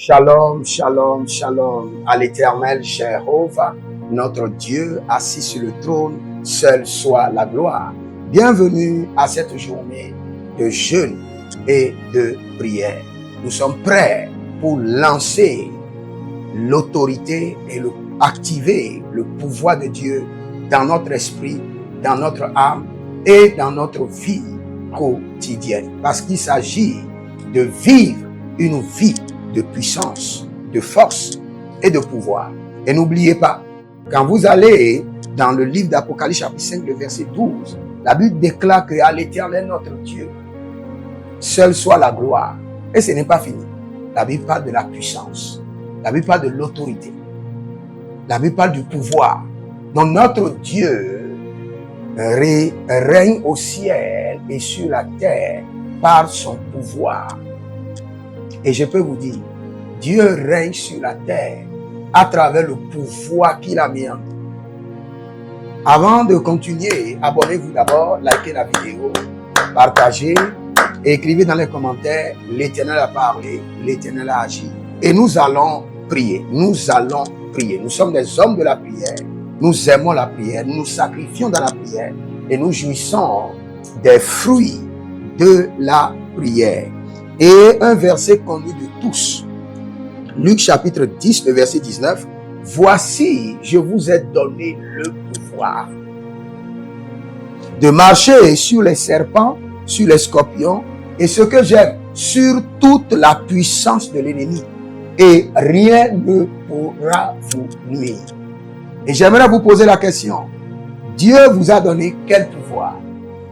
Shalom, shalom, shalom à l'Éternel Jéhovah, notre Dieu assis sur le trône, seul soit la gloire. Bienvenue à cette journée de jeûne et de prière. Nous sommes prêts pour lancer l'autorité et activer le pouvoir de Dieu dans notre esprit, dans notre âme et dans notre vie quotidienne. Parce qu'il s'agit de vivre une vie de puissance, de force et de pouvoir. Et n'oubliez pas, quand vous allez dans le livre d'Apocalypse chapitre 5, le verset 12, la Bible déclare que à l'Éternel notre Dieu, seul soit la gloire. Et ce n'est pas fini. La Bible parle de la puissance. La Bible parle de l'autorité. La Bible parle du pouvoir. Donc notre Dieu règne au ciel et sur la terre par son pouvoir. Et je peux vous dire, Dieu règne sur la terre à travers le pouvoir qu'il a mis en nous. Avant de continuer, abonnez-vous d'abord, likez la vidéo, partagez, et écrivez dans les commentaires, l'Éternel a parlé, l'Éternel a agi. Et nous allons prier, nous allons prier. Nous sommes des hommes de la prière, nous aimons la prière, nous nous sacrifions dans la prière et nous jouissons des fruits de la prière. Et un verset connu de tous, Luc chapitre 10, le verset 19, « Voici, je vous ai donné le pouvoir de marcher sur les serpents, sur les scorpions, et ce que j'aime, sur toute la puissance de l'ennemi, et rien ne pourra vous nuire. » Et j'aimerais vous poser la question, Dieu vous a donné quel pouvoir?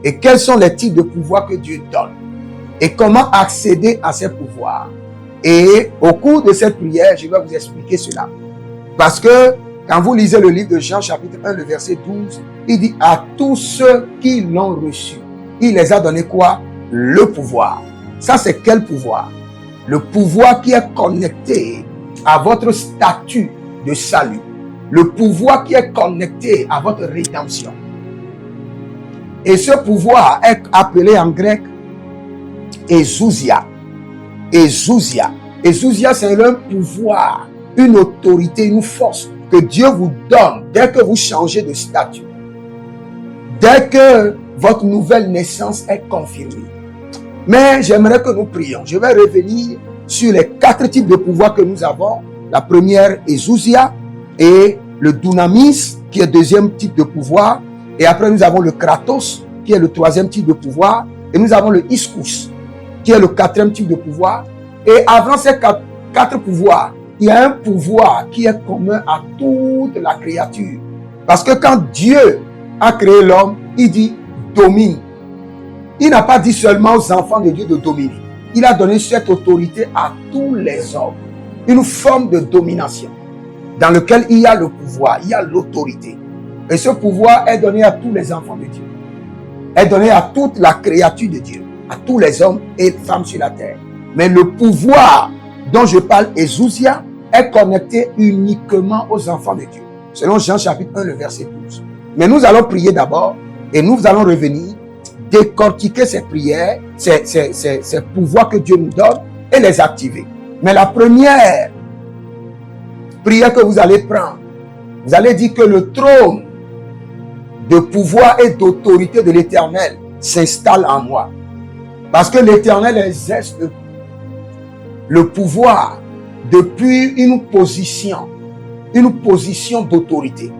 Et quels sont les types de pouvoirs que Dieu donne? Et comment accéder à ces pouvoirs? Et au cours de cette prière, je vais vous expliquer cela. Parce que quand vous lisez le livre de Jean, chapitre 1, le verset 12, il dit à tous ceux qui l'ont reçu, il les a donné quoi? Le pouvoir. Ça, c'est quel pouvoir? Le pouvoir qui est connecté à votre statut de salut. Le pouvoir qui est connecté à votre rédemption. Et ce pouvoir est appelé en grec Exousia. Exousia. Exousia, c'est un pouvoir, une autorité, une force que Dieu vous donne dès que vous changez de statut. Dès que votre nouvelle naissance est confirmée. Mais j'aimerais que nous prions. Je vais revenir sur les 4 types de pouvoirs que nous avons. La première, Exousia, et le Dunamis, qui est le deuxième type de pouvoir. Et après, nous avons le Kratos, qui est le troisième type de pouvoir. Et nous avons le Ischus, qui est le 4e type de pouvoir. Et avant ces 4 pouvoirs, il y a un pouvoir qui est commun à toute la créature. Parce que quand Dieu a créé l'homme, il dit domine. Il n'a pas dit seulement aux enfants de Dieu de dominer. Il a donné cette autorité à tous les hommes. Une forme de domination dans laquelle il y a le pouvoir, il y a l'autorité. Et ce pouvoir est donné à tous les enfants de Dieu. Est donné à toute la créature de Dieu, à tous les hommes et femmes sur la terre. Mais le pouvoir dont je parle, Exousia, est connecté uniquement aux enfants de Dieu. Selon Jean chapitre 1, le verset 12. Mais nous allons prier d'abord et nous allons revenir, décortiquer ces prières, ces pouvoirs que Dieu nous donne et les activer. Mais la première prière que vous allez prendre, vous allez dire que le trône de pouvoir et d'autorité de l'Éternel s'installe en moi. Parce que l'Éternel exerce le pouvoir depuis une position d'autorité.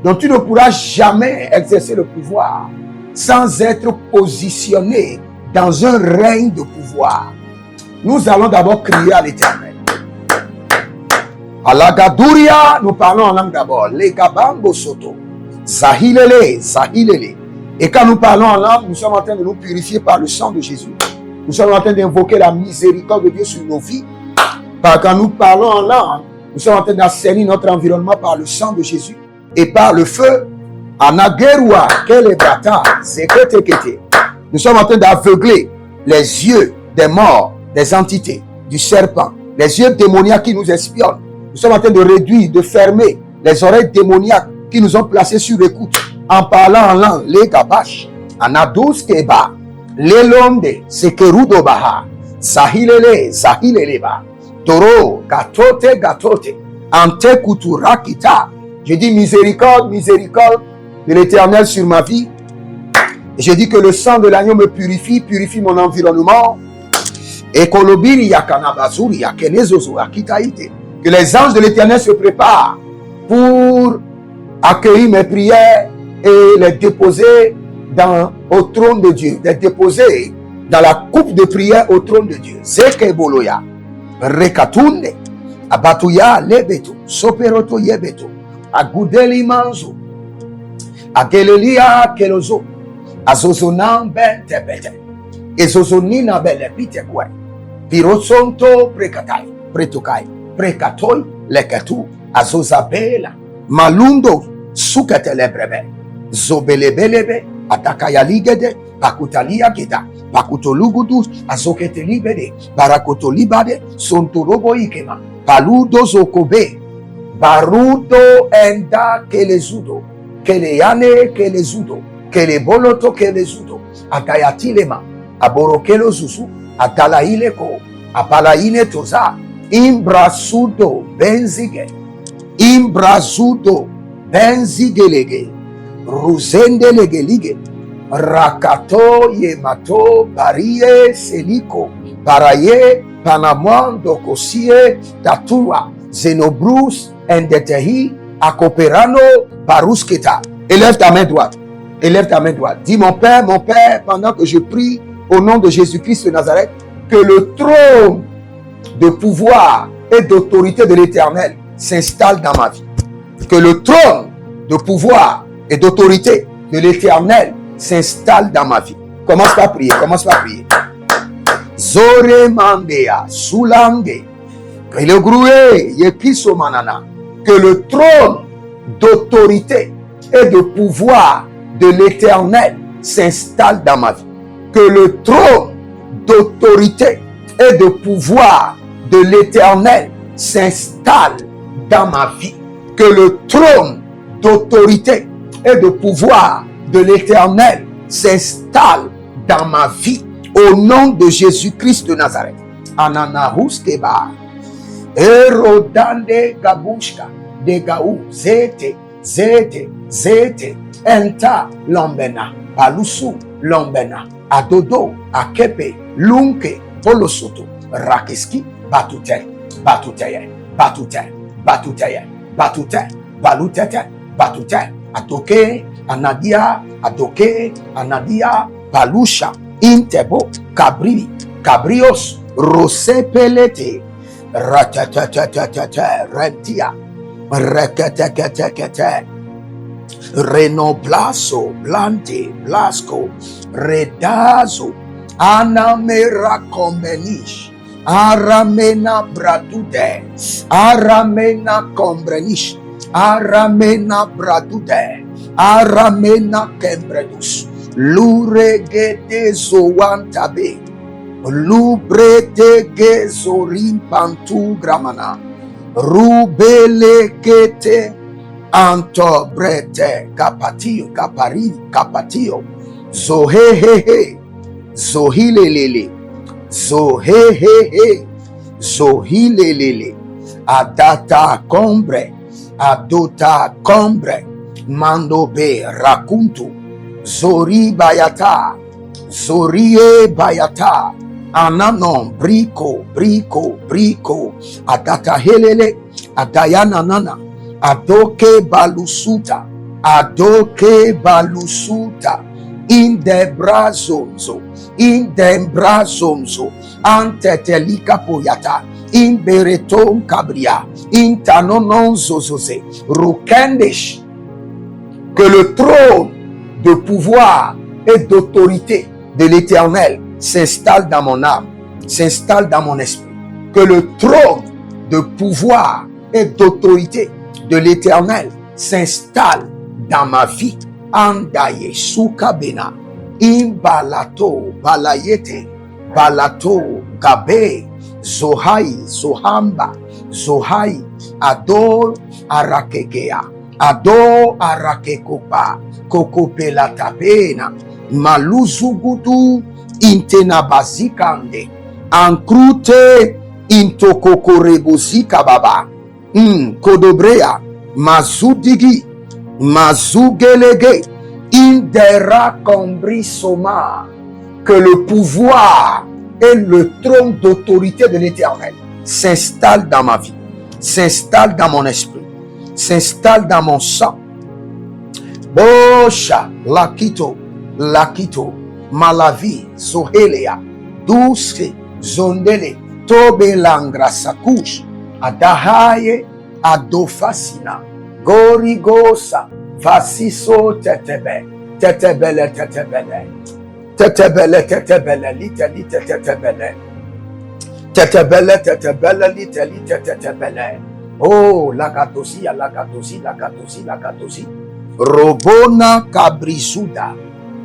Donc tu ne pourras jamais exercer le pouvoir sans être positionné dans un règne de pouvoir. Nous allons d'abord crier à l'Éternel. À la Gadouria, nous parlons en langue d'abord. Les Gabango Soto. Zahilele, Zahilele. Et quand nous parlons en langue, nous sommes en train de nous purifier par le sang de Jésus. Nous sommes en train d'invoquer la miséricorde de Dieu sur nos vies. Quand nous parlons en langue, nous sommes en train d'assainir notre environnement par le sang de Jésus et par le feu. Anagerua, Kelebrata, Zeketekete. Nous sommes en train d'aveugler les yeux des morts, des entités, du serpent, les yeux démoniaques qui nous espionnent. Nous sommes en train de réduire, de fermer les oreilles démoniaques qui nous ont placés sur écoute en parlant en langue. Les gabash, Anadous Keba, Lelonde, Sekerudo Baha, Zahilele, Zahileleba, Toro, gatote, gatote, ante kuturakita. Je dis miséricorde, miséricorde de l'Éternel sur ma vie. Et je dis que le sang de l'agneau me purifie, purifie mon environnement. Et que les anges de l'Éternel se préparent pour accueillir mes prières et les déposer au trône de Dieu, les déposer dans la coupe de prière au trône de Dieu. Zeke boloya, rekatunde, abatuya lebeto, soperoto yebeto, agudeli manzo, agelelia kelozo, azozonan ben tebete, ezozonina bele pitekwe, pirosonto prekatai, pretokai, prekatoi lekatu, azozabela, malundo suketelebrebe, zobelebelebe, atakayaligede, pakutalia geda, pakutolugudu, azoketelibede, barakotolibade, sontorobo ikema, paludo zokobe, barudo enda kelezudo, keleyane kelezudo, keleboloto kelezudo, akayatilema, aborokelo zuzu, atalaileko, apalaine toza, imbrasudo benzige, imbrazudo benzigelege, ruzende legelige, rakato yemato barie seliko, paraye panamando kosie tatua, zenobrus endetehi, akoperano barusketa. Élève ta main droite. Élève ta main droite. Dis mon Père, pendant que je prie au nom de Jésus-Christ de Nazareth, que le trône de pouvoir et d'autorité de l'Éternel s'installe dans ma vie. Que le trône de pouvoir et d'autorité de l'Éternel s'installe dans ma vie. Commence par prier, commence par prier. Zore mandea, soulange, que le groué, yekiso manana, que le trône d'autorité et de pouvoir de l'Éternel s'installe dans ma vie. Que le trône d'autorité et de pouvoir de l'Éternel s'installe dans ma vie. Que le trône d'autorité et de pouvoir de l'Éternel s'installe dans ma vie. Au nom de Jésus-Christ de Nazareth. Ananahus keba. Erodande gabushka. De gaou. Zete. Zete. Zete. Enta lombena. Palusu lombena. Adodo. Akepe. Lunke. Polosoto. Rakeski. Batute. Batuteye. Batute. Batuteye. Batute. Balutete. Batute. Atoke. Anadia. Adoke. Anadia. Palusha. Intebo, cabri, cabrios, rose pelete, ratatatata, rentia, recatecatekete, renoblaso, blante, blasco, redazo, anamera combenish, aramena bradude, aramena combrenish, aramena bradude, aramena kembredus. Luregete zoantabe, lubrete gezorim pantu gramana, rubelekete antobrete kapatio, kapatio, zohehehe, zohilelele, zohehehe, zohilelele, adata combre, adota combre, mandobe rakuntu, Zori bayata, zorie bayata, ananon, briko, adata helele, adayana nana, adoke balusuta, indembrazonzo, antetelika poyata, imbereton cabria, intanonon zozoze, rukendesh, que le trône de pouvoir et d'autorité de l'Éternel s'installe dans mon âme, s'installe dans mon esprit. Que le trône de pouvoir et d'autorité de l'Éternel s'installe dans ma vie. Andaye soukabena, imbalato, balayete, balato, gabe, zohai, zohamba, zohai, ador, arakekea. Ado arakekopa, kokopela tapena, maluzugudu, intena bazikande, ankrute, Intokokorebozi kababa. Kodobrea. Mazudigi. Mazugelege. Indera kombrisoma. Que le pouvoir et le trône d'autorité de l'Éternel s'installe dans ma vie, s'installe dans mon esprit, s'installe dans mon sang. Bosha, lakito, malavi, zohelea, douce, zondele, tobe langra sakush, adahaye, adofasina, gorigosa, vasiso tetebe, tetebele, tetebele. Tetebele, tetebele, liteli, tetebele. Tetebele, tetebele, liteli, tetebele. Oh, lakatosi, lakatosi, lakatosi, lakatosi. Robona cabrisuda.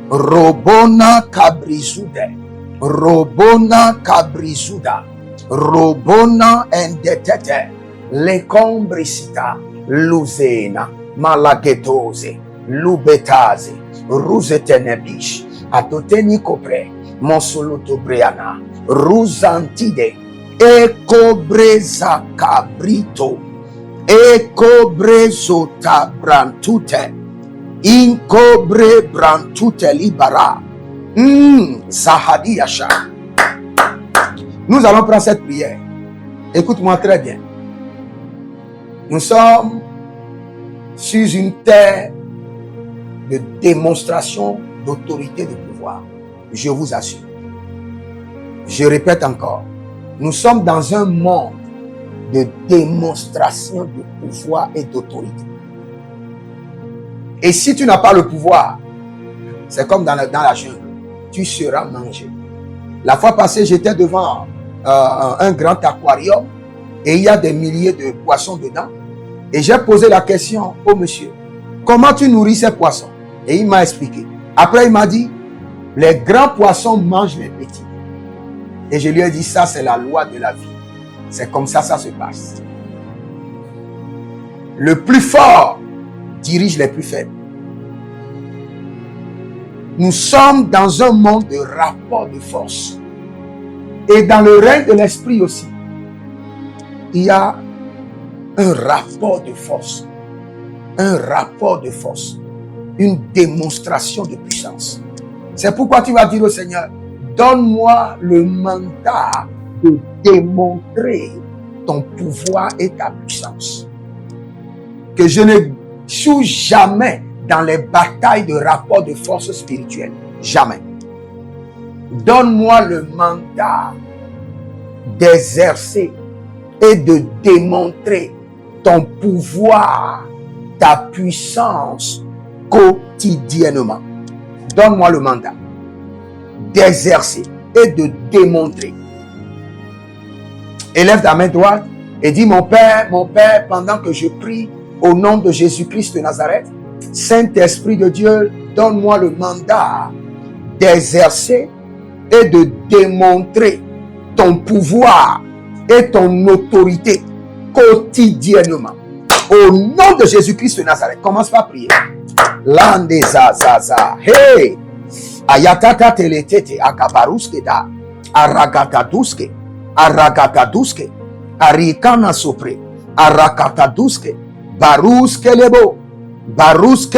Robona cabrisude. Robona cabrisuda. Robona endetete. Lecombrisita. Luzena. Malagetose. Lubetase. Rusetenebish. Atoteni kopre, monsoloto breana, ruzantide, ekobreza cabrito, ekobrezo tabrantute, inkobre brantute libara, zahadiasha. Nous allons prendre cette prière. Écoute-moi très bien. Nous sommes sur une terre de démonstration d'autorité, de pouvoir. Je vous assure. Je répète encore. Nous sommes dans un monde de démonstration de pouvoir et d'autorité. Et si tu n'as pas le pouvoir, c'est comme dans la jungle. Tu seras mangé. La fois passée, j'étais devant un grand aquarium et il y a des milliers de poissons dedans. Et j'ai posé la question au monsieur. Comment tu nourris ces poissons? Et il m'a expliqué. Après, il m'a dit, les grands poissons mangent les petits. Et je lui ai dit, ça, c'est la loi de la vie. C'est comme ça se passe. Le plus fort dirige les plus faibles. Nous sommes dans un monde de rapport de force. Et dans le règne de l'esprit aussi, il y a un rapport de force. Un rapport de force. Une démonstration de puissance. C'est pourquoi tu vas dire au Seigneur, donne-moi le mandat de démontrer ton pouvoir et ta puissance. Que je ne joue jamais dans les batailles de rapport de force spirituelle. Jamais. Donne-moi le mandat d'exercer et de démontrer ton pouvoir, ta puissance quotidiennement. Donne-moi le mandat d'exercer et de démontrer. Élève ta main droite et dis, mon Père, pendant que je prie au nom de Jésus-Christ de Nazareth, Saint-Esprit de Dieu, donne-moi le mandat d'exercer et de démontrer ton pouvoir et ton autorité quotidiennement. Au nom de Jésus-Christ de Nazareth, commence par prier. Lande zazaza, hey, ayatata teletete, akabaruske da, aragataduske, arikana sopre, arakataduske, baruske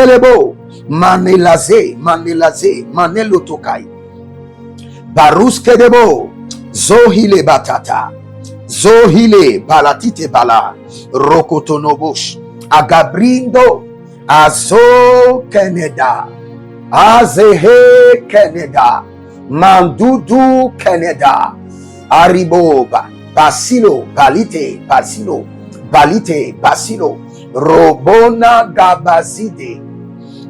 lebo, manelaze, manelotokai, baruske debo, zohile batata, zohile balatite bala, rokotonobosh, agabrindo, azo keneda, azehe keneda, mandudu keneda, ariboba, basilo, balite, basilo, robona gabazide,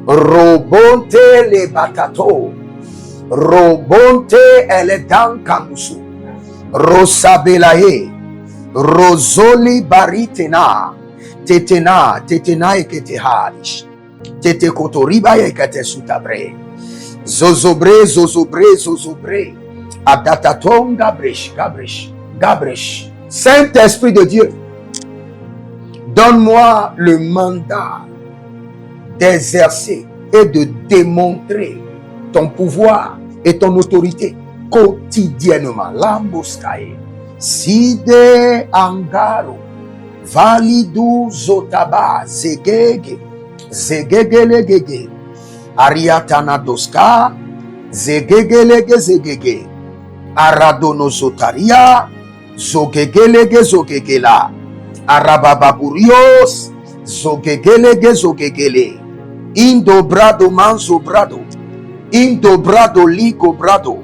robonte le batato, robonte eledan kamusu, rosabelaye, rozoli baritena, tetena eketeharish, tete kotoriba ekete sutabre, zozobre, adataton gabresh. Saint-Esprit de Dieu, donne-moi le mandat d'exercer et de démontrer ton pouvoir et ton autorité quotidiennement. Lamboskaye, Side angaro. Validu zotaba. Zegege. Zegegelegege. Ariatana doska. Zegegelege zegege. Aradono zotaria. Zogegelege zogegela. Arabababurios. Zogegelege zogegele. Indobrado manzo brado. Indobrado ligo brado.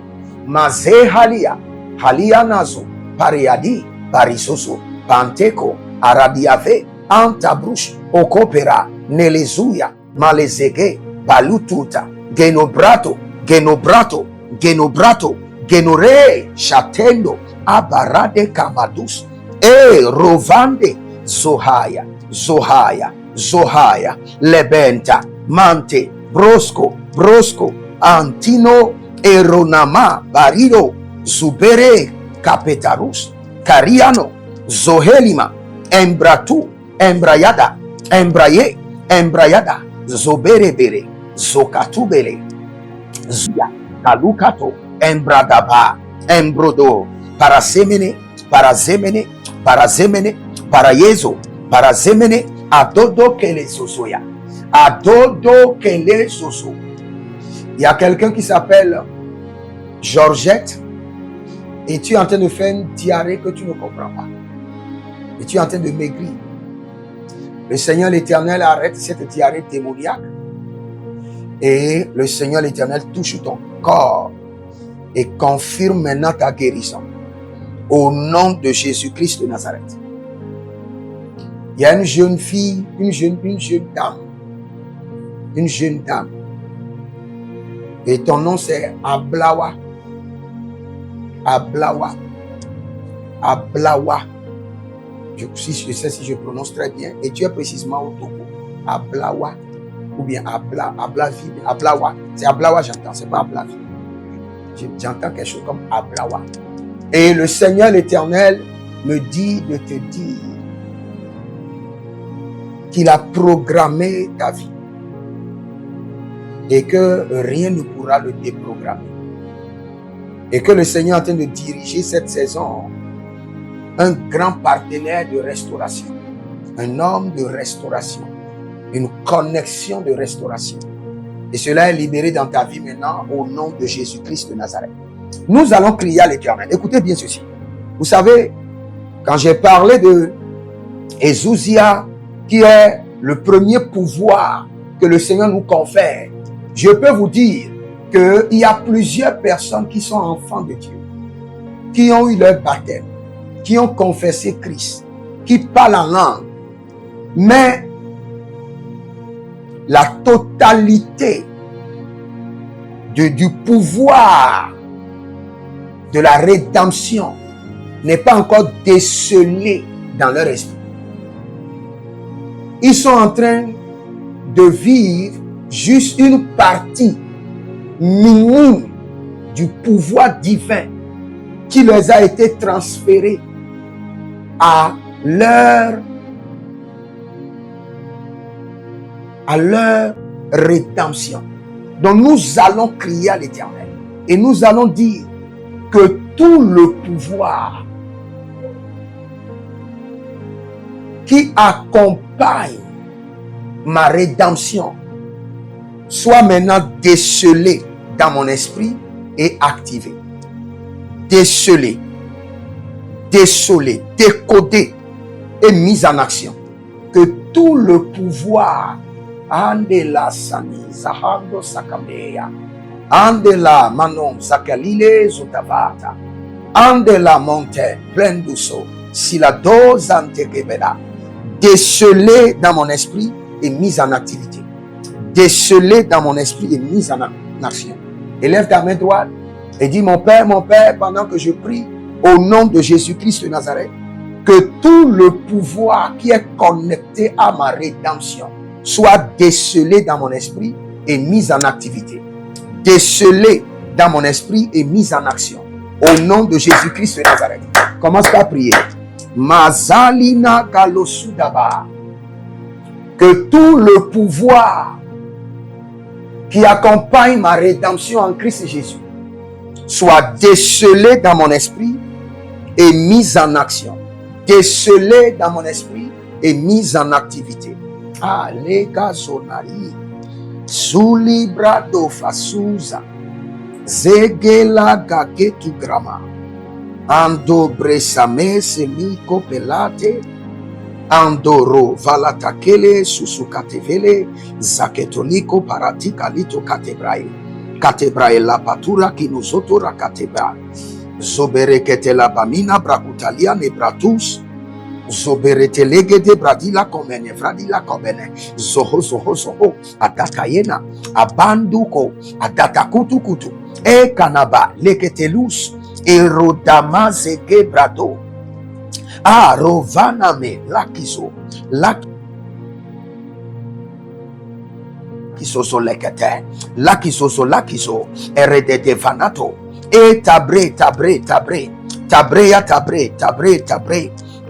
Maze halia. Halia nazo. Pariadi. Parisoso. Panteco. Aradiave. Antabrush. Okopera. Nelezuya. Malezege. Balututa. Genobrato. Genobrato. Genobrato. Genore. Shatendo. Abarade kabadus. Rovande. Zohaya. Zohaya. Zohaya. Lebenta. Mante. Brosco. Brosco. Antino. Eronama. Barido. Zubere. Capetarus. Cariano. Zohelima. Embratu. Embrayada. Embraye. Embrayada. Zoberebere. Zokatubere. Zia. Kalukato. Embradaba. Embrodo. Parasemene. Parazemene. Parazemene. Parayezo. Parazemene. Adodo kele sosoya. Adodo kele soso. Il y a quelqu'un qui s'appelle Georgette et tu es en train de faire une diarrhée que tu ne comprends pas. Et tu es en train de maigrir. Le Seigneur l'Éternel arrête cette diarrhée démoniaque et le Seigneur l'Éternel touche ton corps et confirme maintenant ta guérison. Au nom de Jésus-Christ de Nazareth. Il y a une jeune fille, une jeune dame. Et ton nom c'est Ablawa. Ablawa. Ablawa. Je sais si je prononce très bien. Et tu es précisément au Togo. Ablawa. Ou bien Ablavi. Ablawa. C'est Ablawa, j'entends. C'est pas Ablavi. J'entends quelque chose comme Ablawa. Et le Seigneur l'Éternel me dit de te dire qu'il a programmé ta vie et que rien ne pourra le déprogrammer. Et que le Seigneur est en train de diriger cette saison un grand partenaire de restauration, un homme de restauration, une connexion de restauration. Et cela est libéré dans ta vie maintenant au nom de Jésus-Christ de Nazareth. Nous allons crier à l'Éternel. Écoutez bien ceci. Vous savez, quand j'ai parlé de Ezousia, qui est le premier pouvoir que le Seigneur nous confère, je peux vous dire qu'il y a plusieurs personnes qui sont enfants de Dieu, qui ont eu leur baptême, qui ont confessé Christ, qui parlent en langue, mais la totalité du pouvoir de la rédemption n'est pas encore décelée dans leur esprit. Ils sont en train de vivre juste une partie minime du pouvoir divin qui leur a été transféré à leur rédemption. Donc nous allons crier à l'Éternel et nous allons dire que tout le pouvoir qui accompagne ma rédemption soit maintenant décelé dans mon esprit et activé. Décelé, décodé et mis en action. Que tout le pouvoir Andela Sani Zahando Sakameya Andela Manon Zakalile Zutavata Andela Monte Plenduso Silado Zantekebeda, décelé dans mon esprit et mis en activité. Décelé dans mon esprit et mis en action. Élève ta main droite et dis mon Père, pendant que je prie au nom de Jésus-Christ de Nazareth, que tout le pouvoir qui est connecté à ma rédemption soit décelé dans mon esprit et mis en activité. Décelé dans mon esprit et mis en action. Au nom de Jésus-Christ de Nazareth. Commence par prier. Mazalina Galosudaba. Que tout le pouvoir qui accompagne ma rédemption en Christ Jésus soit décelé dans mon esprit et mise en action. Décelé dans mon esprit et mise en activité. Ah, les gazonari. Zulibrado fasuza. Zegela gagetu grama. Ando bresame semiko pelate. Andoro valatakele susukatevele. Zaketoliko paratika lito katebrae. Katebrae la patura kinuzotora katebra. Zoberekete la bamina brakutalia nebratus. Zoberete legede bradila komene vradila komene zoho zoho zoho atakayena abanduko adatakutukutu e kanaba leketelus erodama zege brado a rovaname lakiso lakiso lekete lakiso eredete vanato e tabre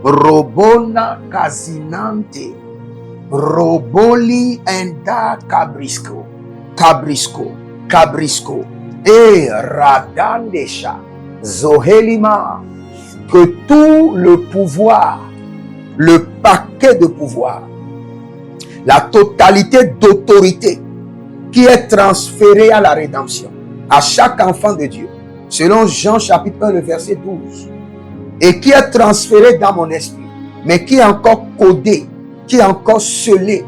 Robona casinante, roboli enda cabrisco, et radandesha, zohelima, que tout le pouvoir, le paquet de pouvoir, la totalité d'autorité qui est transférée à la rédemption, à chaque enfant de Dieu, selon Jean chapitre 1, le verset 12, et qui est transféré dans mon esprit, mais qui est encore codé, qui est encore scellé.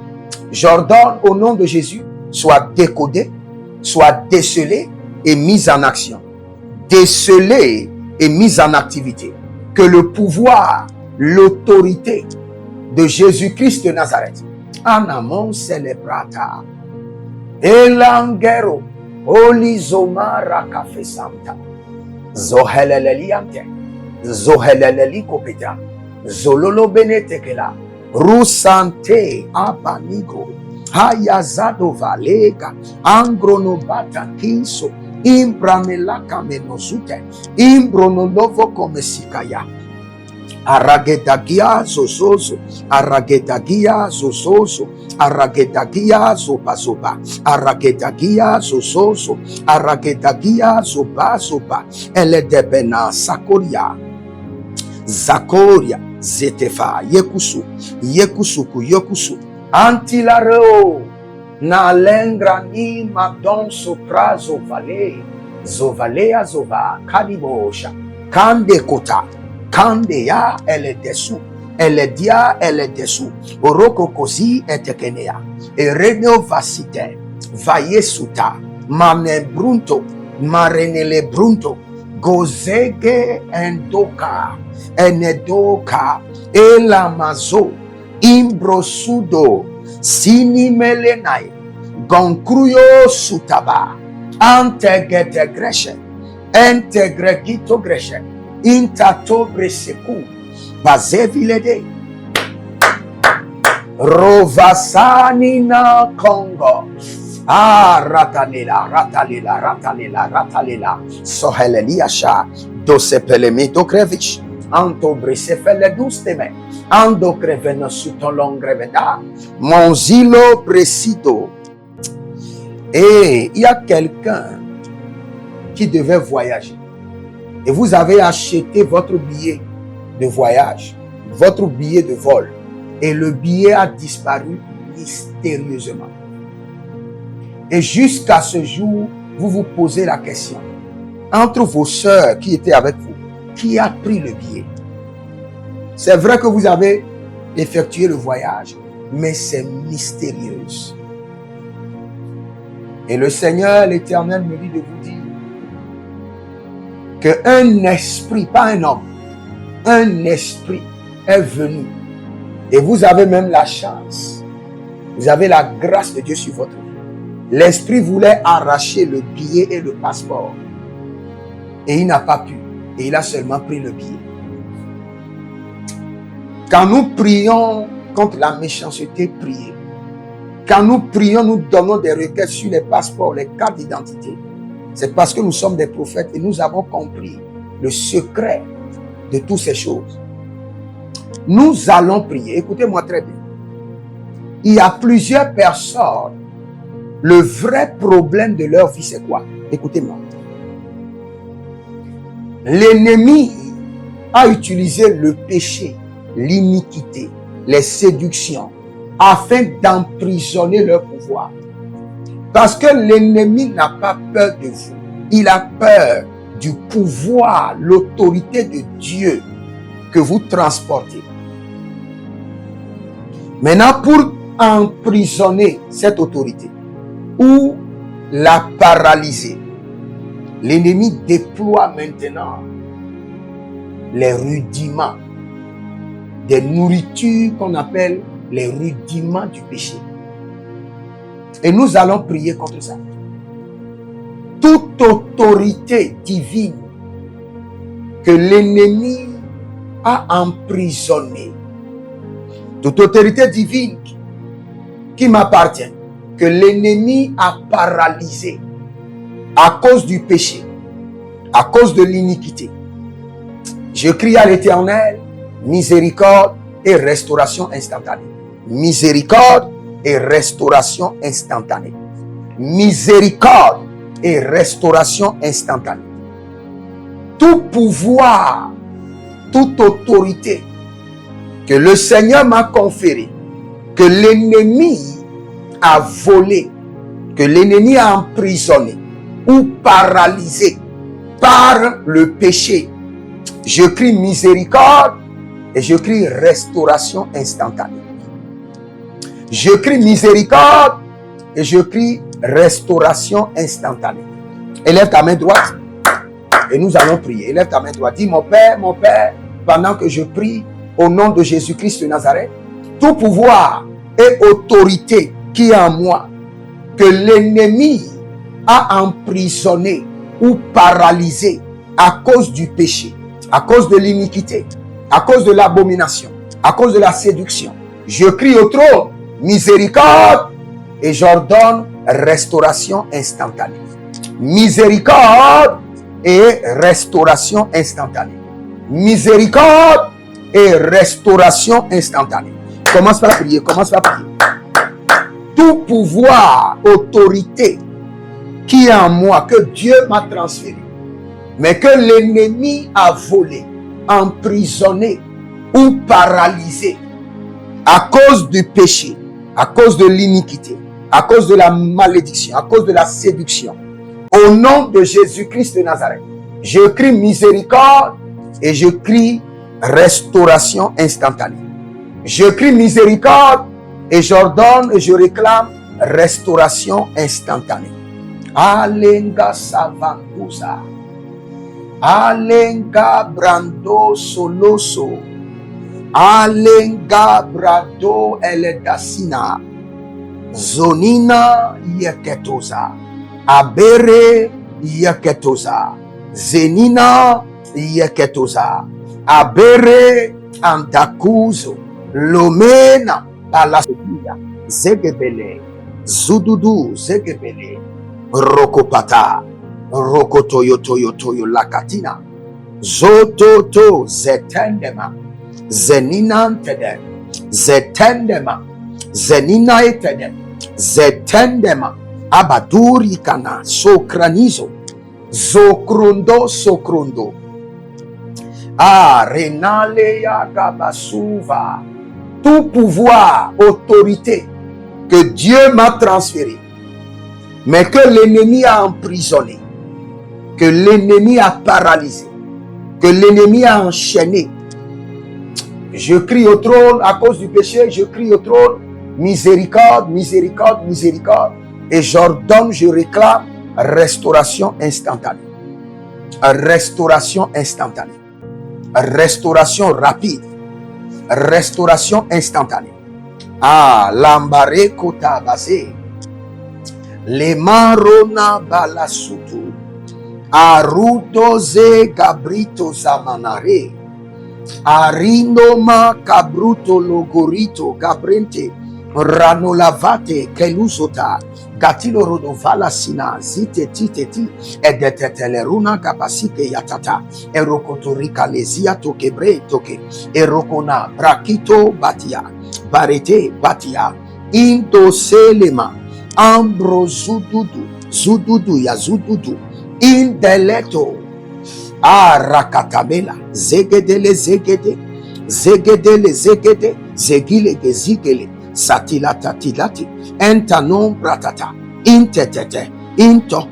J'ordonne au nom de Jésus, soit décodé, soit décelé et mis en action. Décelé et mis en activité. Que le pouvoir, l'autorité de Jésus-Christ de Nazareth, en amont célébrata, elangero, olizoma rakafe santa, zoheleleliante, zoheleleli kopeta, zololo benetekela, rusante abanigo, hayazado valega, angronobata kinso, imbramelaka menozute, imbronolovo komesikaya, aragetagia zozozo, aragetagia zozozo, aragetagia zobazoba, aragetagia zozozo, aragetagia zobazoba, eledebena sakoria, zakoria, zetefa, yekusu, yekusuku, yokusu, antilareo, na lengrani madon sopra zovale, zovalea zova, kadibosha, kande kota, kande ya ele desu, ele dia ele desu, oroko kozi etekenea, ereneo vasite, vayesuta, mame brunto, marenele brunto, gozege endoka, enedoka, elamazo, imbrosudo, sini melenai, gonkruyo sutaba, antegete greshe, integregito greshe, intatobre seku, bazevilede, rovasani na Congo, ratalila, soheleliasha, dosepelemito krevich, anto brisefele dusteme, ando creveno suton longreveda, monzilo presido. Et il y a quelqu'un qui devait voyager. Et vous avez acheté votre billet de voyage, votre billet de vol. Et le billet a disparu mystérieusement. Et jusqu'à ce jour, vous vous posez la question. Entre vos sœurs qui étaient avec vous, qui a pris le billet? C'est vrai que vous avez effectué le voyage, mais c'est mystérieux. Et le Seigneur, l'Éternel, me dit de vous dire qu'un esprit, pas un homme, un esprit est venu. Et vous avez même la chance. Vous avez la grâce de Dieu sur votre vie. L'esprit voulait arracher le billet et le passeport. Et il n'a pas pu. Et il a seulement pris le billet. Quand nous prions contre la méchanceté, priez. Quand nous prions, nous donnons des requêtes sur les passeports, les cartes d'identité. C'est parce que nous sommes des prophètes et nous avons compris le secret de toutes ces choses. Nous allons prier. Écoutez-moi très bien. Il y a plusieurs personnes. Le vrai problème de leur vie, c'est quoi? Écoutez-moi. L'ennemi a utilisé le péché, l'iniquité, les séductions, afin d'emprisonner leur pouvoir. Parce que l'ennemi n'a pas peur de vous. Il a peur du pouvoir, l'autorité de Dieu que vous transportez. Maintenant, pour emprisonner cette autorité ou la paralyser, l'ennemi déploie maintenant les rudiments des nourritures qu'on appelle les rudiments du péché. Et nous allons prier contre ça. Toute autorité divine que l'ennemi a emprisonnée, toute autorité divine qui m'appartient, que l'ennemi a paralysée à cause du péché, à cause de l'iniquité. Je crie à l'Éternel, miséricorde et restauration instantanée. Miséricorde et restauration instantanée. Miséricorde et restauration instantanée. Tout pouvoir, toute autorité que le Seigneur m'a conféré, que l'ennemi a volé, que l'ennemi a emprisonné ou paralysé par le péché, je crie miséricorde et je crie restauration instantanée. Je crie miséricorde et je crie restauration instantanée. Élève ta main droite et nous allons prier. Élève ta main droite. Dis, mon Père, pendant que je prie au nom de Jésus-Christ de Nazareth, tout pouvoir et autorité qui est en moi, que l'ennemi a emprisonné ou paralysé à cause du péché, à cause de l'iniquité, à cause de l'abomination, à cause de la séduction. Je crie au trône, miséricorde, et j'ordonne restauration instantanée. Miséricorde et restauration instantanée. Miséricorde et restauration instantanée. Commence par prier, commence par prier. Tout pouvoir, autorité qui est en moi, que Dieu m'a transféré, mais que l'ennemi a volé, emprisonné ou paralysé à cause du péché, à cause de l'iniquité, à cause de la malédiction, à cause de la séduction. Au nom de Jésus-Christ de Nazareth, je crie miséricorde et je crie restauration instantanée. Je crie miséricorde et j'ordonne et je réclame restauration instantanée. Alenga savantusa. Alenga brando soloso. Alenga brado eledasina. Zonina yeketosa. Abere yeketosa. Zenina yeketosa. Abere andakuzo. Lomena palasopia. Zegebele. Zududu zegebele. Rokopata. Rokotoyo lakatina. Zototo zetendema. Zeninantede. Zetendema. Zeninaetede. Zetendema. Abadurikana. Sokranizo. Sokrondo. Renale Yagabasuva. Tout pouvoir, autorité que Dieu m'a transféré, mais que l'ennemi a emprisonné, que l'ennemi a paralysé, que l'ennemi a enchaîné. Je crie au trône à cause du péché, je crie au trône, miséricorde, miséricorde, miséricorde. Et j'ordonne, je réclame restauration instantanée. Restauration instantanée. Restauration rapide. Restauration instantanée. Lambare kota base. Le marona balasutu. Arudoze gabrito zamanare. Arinoma cabruto logorito gabrente. Ranolavate kelusota. Gatilo rodovala sina zite titeti edeteteleruna kapasike yatata erokotorika lezia tokebre toke erokona brakito batia barete batia indoselema ambro zududu ya zududu indeleto Rakatabela, zegedele zegede, zegedele zegede, zegile gezigele, satila tatilati, entanon bratata, intetete, into,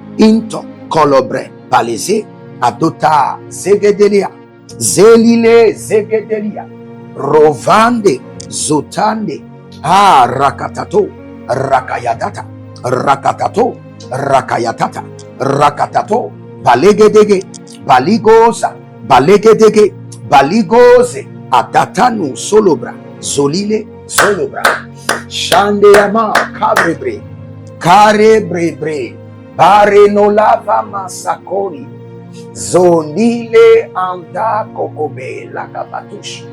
kolobre, paleze, adota, zegedelia, zelile, zegedelia, rovande, zotande, rakatato, rakayadata, rakatato, rakayatata, rakatato, balegedege, baligosa, balegedege, baligoze, adatanu solobra, zolile, solobra, shandeyama, karebrebre, barenolava masakori, zonile anda kokobe, lakabatush,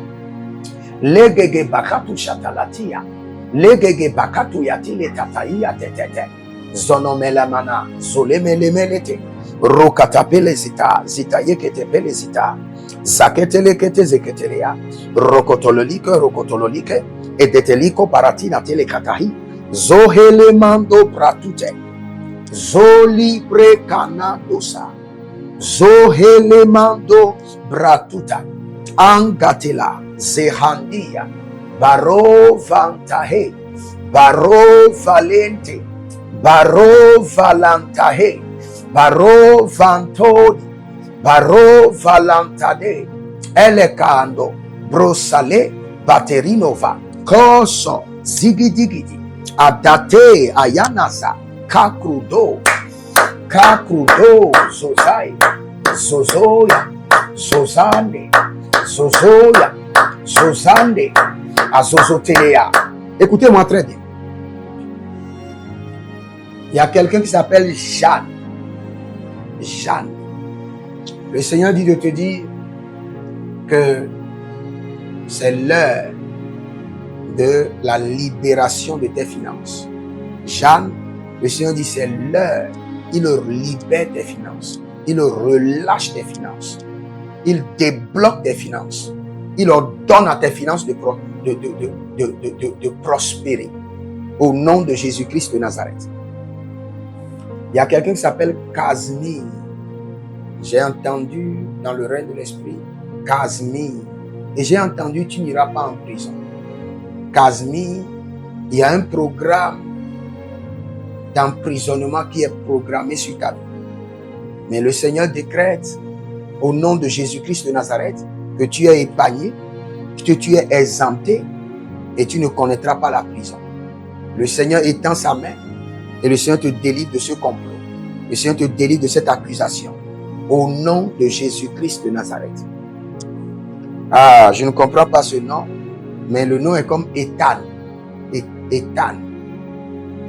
legege bakatu shatalatia, legege bakatu yatile tataia tetete, zonomelamana, zolemelemelete, rokatapele zita yeketepele zita, zaketelekete zeketelea, rokotololike, edeteliko paratina telekatahi, zohelemando pratute, zolibre kanadosa, zohelemando bratuta, angatela, zehandia, baro vantahe, baro valente, baro valantahe, baro vantodi, baro valantade, elekando, brosale, baterinova, koso, zigidigidi, adate, ayanasa, kakrudo, zozai, zozoya, zozande, zozoya, zozande, azozotelea. Écoutez-moi très bien. Il y a quelqu'un qui s'appelle Jeanne. Jeanne. Le Seigneur dit de te dire que c'est l'heure de la libération de tes finances. Jeanne, le Seigneur dit c'est l'heure. Il libère tes finances. Il relâche tes finances. Il débloque tes finances. Il ordonne à tes finances de prospérer. Au nom de Jésus-Christ de Nazareth. Il y a quelqu'un qui s'appelle Casimir. J'ai entendu dans le règne de l'esprit, Casimir. Et j'ai entendu, tu n'iras pas en prison. Casimir, il y a un programme d'emprisonnement qui est programmé sur ta vie. Mais le Seigneur décrète, au nom de Jésus-Christ de Nazareth, que tu es épargné, que tu es exempté et tu ne connaîtras pas la prison. Le Seigneur étend sa main et le Seigneur te délivre de ce complot. Le Seigneur te délivre de cette accusation. Au nom de Jésus-Christ de Nazareth. Je ne comprends pas ce nom, mais le nom est comme Ethan. Ethan.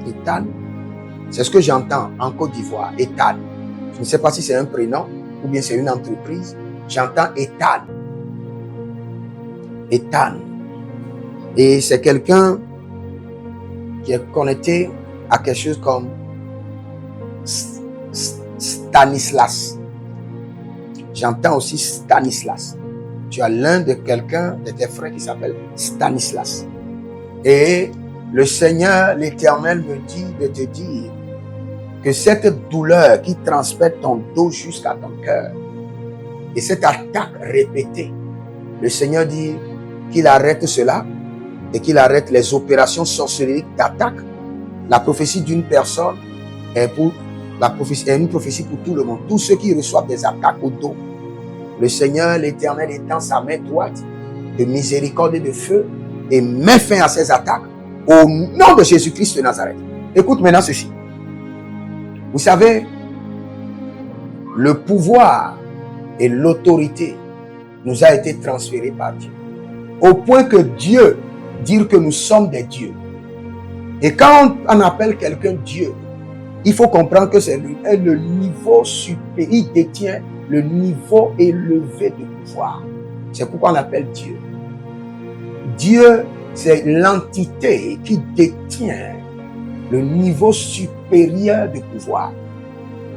Ethan. C'est ce que j'entends en Côte d'Ivoire. Ethan. Je ne sais pas si c'est un prénom ou bien c'est une entreprise. J'entends Ethan. Ethan. Et c'est quelqu'un qui est connecté à quelque chose comme Stanislas. J'entends aussi Stanislas. Tu as l'un de quelqu'un de tes frères qui s'appelle Stanislas. Et le Seigneur, l'Éternel me dit de te dire que cette douleur qui transperce ton dos jusqu'à ton cœur et cette attaque répétée, le Seigneur dit qu'il arrête cela et qu'il arrête les opérations sorcelériques d'attaque. La prophétie d'une personne est une prophétie pour tout le monde. Tous ceux qui reçoivent des attaques au dos, le Seigneur, l'Éternel, étend sa main droite de miséricorde et de feu et met fin à ces attaques au nom de Jésus-Christ de Nazareth. Écoute maintenant ceci. Vous savez, le pouvoir et l'autorité nous a été transférés par Dieu. Au point que Dieu, dire que nous sommes des dieux. Et quand on appelle quelqu'un Dieu, il faut comprendre que c'est lui, le niveau supérieur, il détient le niveau élevé de pouvoir. C'est pourquoi on appelle Dieu. Dieu, c'est l'entité qui détient le niveau supérieur de pouvoir.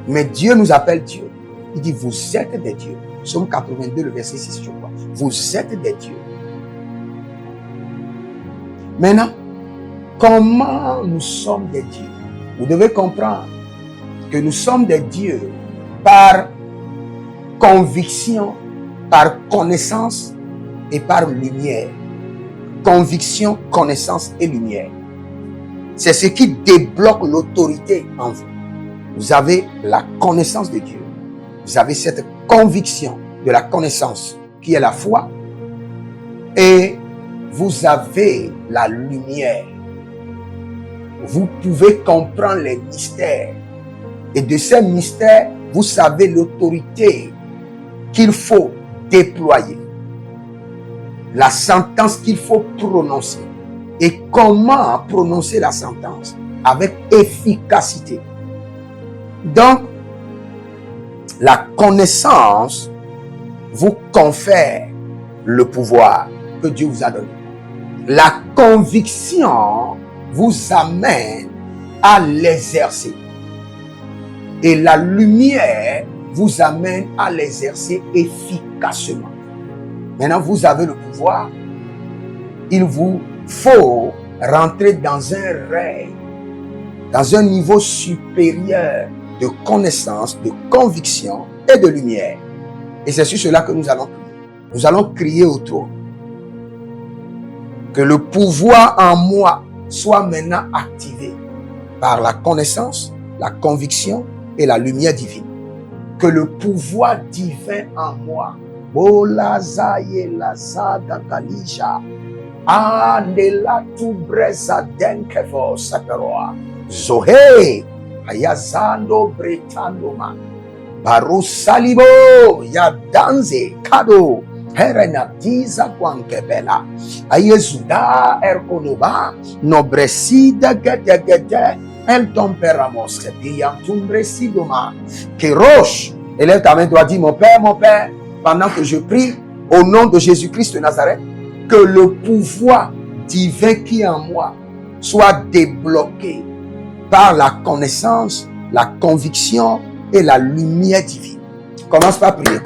Mais Dieu nous appelle Dieu. Il dit, vous êtes des dieux. Psaume 82, le verset 6, je crois. Vous êtes des dieux. Maintenant, comment nous sommes des dieux? Vous devez comprendre que nous sommes des dieux par conviction par connaissance et par lumière. Conviction, connaissance et lumière. C'est ce qui débloque l'autorité en vous. Vous avez la connaissance de Dieu. Vous avez cette conviction de la connaissance qui est la foi. Et vous avez la lumière. Vous pouvez comprendre les mystères. Et de ces mystères, vous savez l'autorité qu'il faut déployer. La sentence qu'il faut prononcer. Et comment prononcer la sentence avec efficacité. Donc, la connaissance vous confère le pouvoir que Dieu vous a donné. La conviction vous amène à l'exercer. Et la lumière vous amène à l'exercer efficacement. Maintenant, vous avez le pouvoir. Il vous faut rentrer dans un règne, dans un niveau supérieur de connaissance, de conviction et de lumière. Et c'est sur cela que nous allons crier. Nous allons crier au trône. Que le pouvoir en moi soit maintenant activé par la connaissance, la conviction et la lumière divine. Que le pouvoir divin en moi, Zohe Ayazando Bretandoma Barusalibo Yadanze Kado Herenatiza Kwankebela Ayezuda Erkonoba Nobresida Gede El Tomperamos Kepiantumbresidoma Kerosh. Élève ta main, doit dire mon Père, pendant que je prie au nom de Jésus-Christ de Nazareth, que le pouvoir divin qui est en moi soit débloqué par la connaissance, la conviction et la lumière divine. Commence par prier,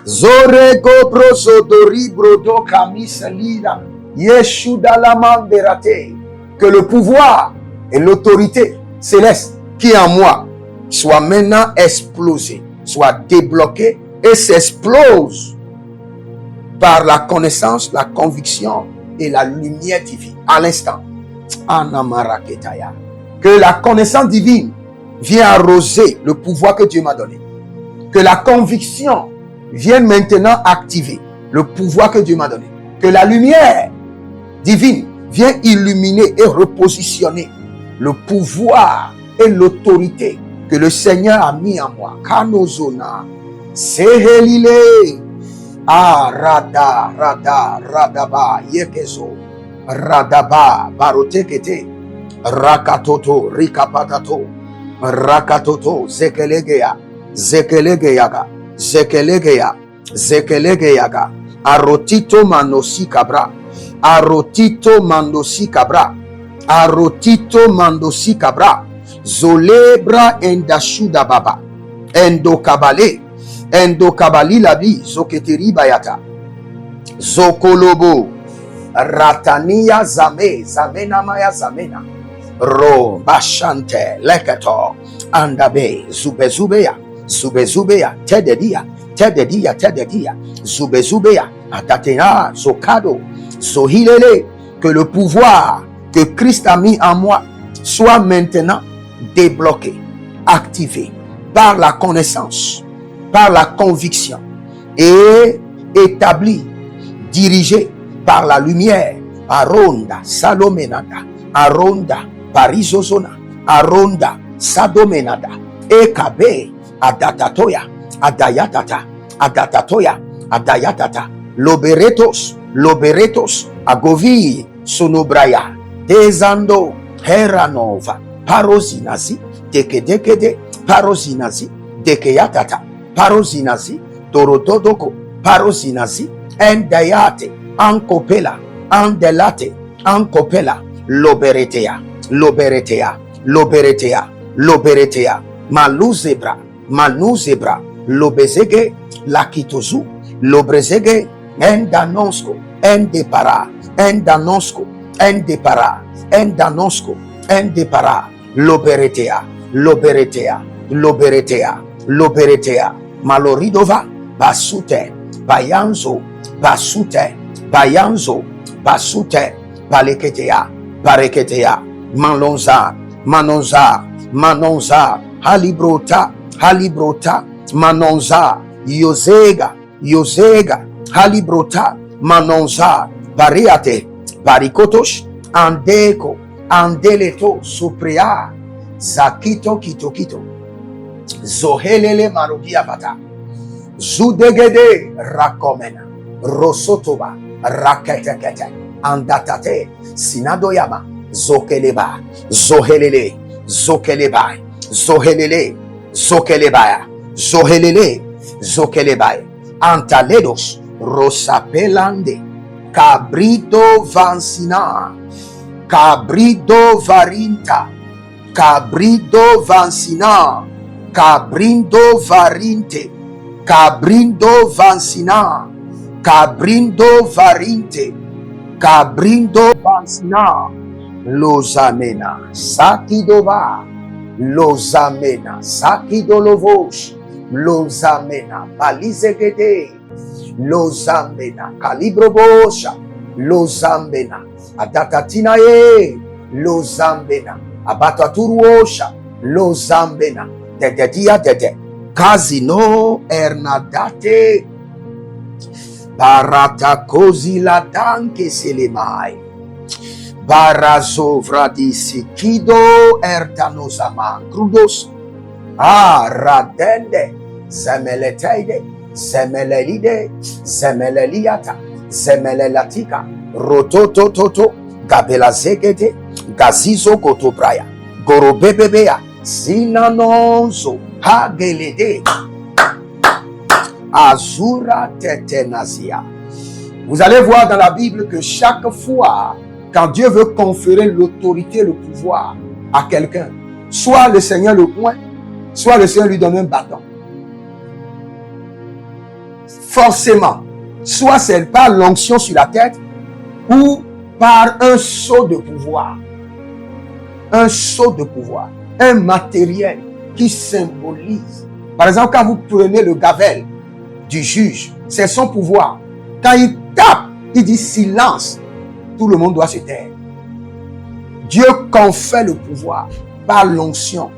Zoreko prosodori brodo kamisalida yeshuda la manderate. Que le pouvoir et l'autorité céleste qui est en moi soit maintenant explosé, soit débloqué et s'explose par la connaissance, la conviction et la lumière divine. À l'instant, Anamaraketaya. Que la connaissance divine vienne arroser le pouvoir que Dieu m'a donné. Que la conviction vienne maintenant activer le pouvoir que Dieu m'a donné. Que la lumière divine vienne illuminer et repositionner le pouvoir et l'autorité que le Seigneur a mis en moi. Kanozona, Sehelile, Radaba, Yekezo, Radaba, Barotekete, Rakatoto, Rikapatato, Rakatoto, Zekelegeyaga, Arotito Manosi Cabra, Arotito Mandosi Cabra, Zolebra Endashuda Baba, Endokabali Labi, Zoketeri Bayata, Zokolobo, Ratania Zamena Maya Zamena, Ro Bashante, Lekato, Andabe, Zubezubeya, Tededia, Zubezubeya, Atatena, Zokado, Zohilele. Que le pouvoir que Christ a mis en moi soit maintenant débloqué, activé par la connaissance, par la conviction et établi, dirigé par la lumière. Aronda, Salomenada, Aronda, Parisozona, Aronda, Sadomenada, Ekabe, Adatatoya, Adayatata, Loberetos, Agovi, Sonobraya, Dezando, Heranova, Parozinazi, Dekedekede, Parozinazi, Dekeyatata, Parozinazi, Torododoko, Parozinazi, Endayate, Ankopela, Andelate, Ankopela, Loberetea, Manuzebra, Lobezege, Lakitozu, Lobrezege, Endanosco, Endepara, Loberetea, Loberetea, Maloridova, Basute, Bayanzo, Basute, Bayanzo, Basute, Baleketea, Bareketea, Manonza, Manonza, Manonza, Halibrota, Halibrota, Manonza, Yosega, Yosega, Halibrota, Manonza, Bariate, Barikotosh, Andeko, Andeleto, Suprea, Zakito, Kito, Kito, Zohelele Marogia Bata, Zudegede Rakomena, Rosotoba, Raketekete, Andatate, Sinadoyama, Zokeleba, Zohelele, Zokeleba, Zohelele, Zokelebaya, Zohelele, Zokelebaya, Antaledos, Rosapelande, Cabrito Vansina, Cabrito Varinta, Cabrito Vansina, Cabrindo Varinte, Cabrindo Vansina, Cabrindo Varinte, Cabrindo Vansina, Lozamena, Sakidova, Lozamena, Sakidolovos, Lozamena, Palizegede, Lozamena, Calibrobosha, Lozamena, Adatatinae, Lozambena, Abataturuosha, Lozambena, Dededia Dede, Casino Ernadate, Barata Kozila Danke Selemai, Barazovradisi Kido Ertanozaman Crudos, Radende, Zemeleteide, Zemelelide, Zemeleliata, Zemelelatika, Rototo Toto, Gabela Zegete, Gazizo Kotobraya, Gorobebebea, Sinanonzo, Hagelede, Azura Tetenazia. Vous allez voir dans la Bible que chaque fois, quand Dieu veut conférer l'autorité, le pouvoir à quelqu'un, soit le Seigneur le pointe, soit le Seigneur lui donne un bâton. Forcément, soit c'est par l'onction sur la tête ou par un sceau de pouvoir. Un sceau de pouvoir, un matériel qui symbolise. Par exemple, quand vous prenez le gavel du juge, c'est son pouvoir. Quand il tape, il dit silence, tout le monde doit se taire. Dieu confère le pouvoir par l'onction.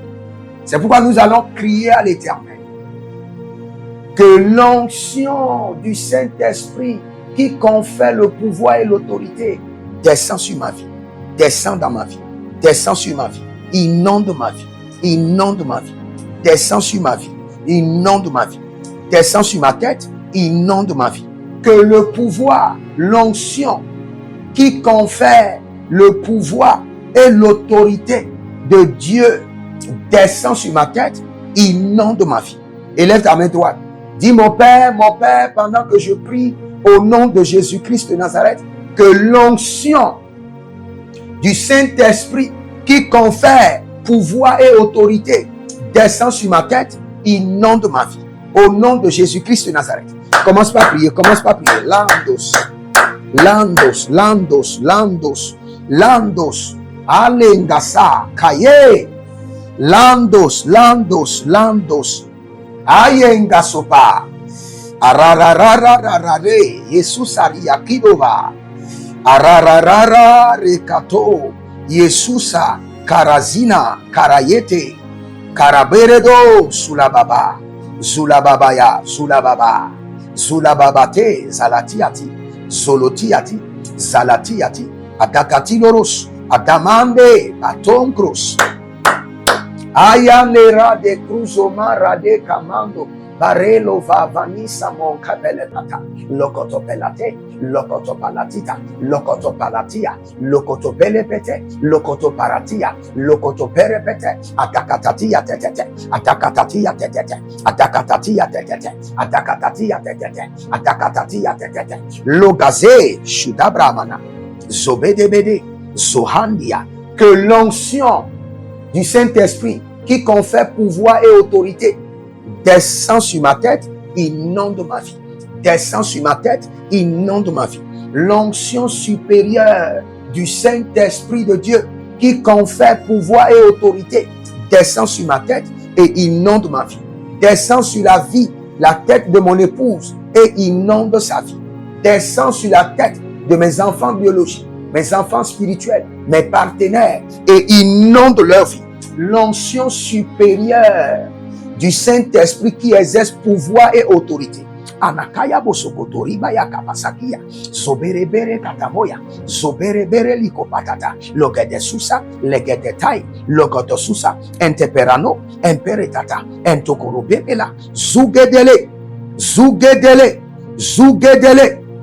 C'est pourquoi nous allons crier à l'Éternel que l'onction du Saint-Esprit qui confère le pouvoir et l'autorité descend sur ma vie, descend dans ma vie, descend sur ma vie, inonde ma vie, inonde ma vie, descend sur ma vie, inonde ma vie, descend sur ma tête, inonde ma vie. Que le pouvoir, l'onction qui confère le pouvoir et l'autorité de Dieu descend sur ma tête, inonde ma vie. Élève ta main droite. Dis mon Père, pendant que je prie au nom de Jésus-Christ de Nazareth, que l'onction du Saint-Esprit qui confère pouvoir et autorité descend sur ma tête, inonde ma vie. Au nom de Jésus-Christ de Nazareth. Commence par prier, commence par prier. Landos, Landos, Landos, Landos, Landos, Alengasa, Kaye, Landos, Landos, Landos, Ayengasopa, Arararararare, Jesus Ariakidova, Arararara Rekato, Yesusa, Karazina, Karayete, Karaberedo, Sulababa, Zulababaya, Zulababa, Zulababate, Zalatiati, Zolotiati, Zalatiati, Adakati Loros, Adamande, Atonkros, Ayanera de Cruzomara de Camando, Barelo va Vanisa mon Capelepata, Locotopelate, Locotopalatita, Locotopalatia, Locotopelepete, Locotoparatia, Locotoperepete, Atacatatia tetete, Atacatatia tetete, Atacatatia tetete, Atacatatia tetete, Atacatatia tetete, Logaze, Shudabramana, Zobedebede, Zohandia, que l'onction du Saint-Esprit qui confère pouvoir et autorité descend sur ma tête, inonde ma vie. Descend sur ma tête, inonde ma vie. L'onction supérieure du Saint-Esprit de Dieu qui confère pouvoir et autorité descend sur ma tête et inonde ma vie. Descends sur la vie, la tête de mon épouse et inonde sa vie. Descends sur la tête de mes enfants biologiques, mes enfants spirituels, mes partenaires et inonde leur vie. L'onction supérieure du Saint-Esprit qui exerce pouvoir et autorité. Anakaya bosokotori baya kapasakia zoberebere kataboya zoberebere likopatata logede susa legede tai logodo susa enteperano emperetata entokorobebela zugedele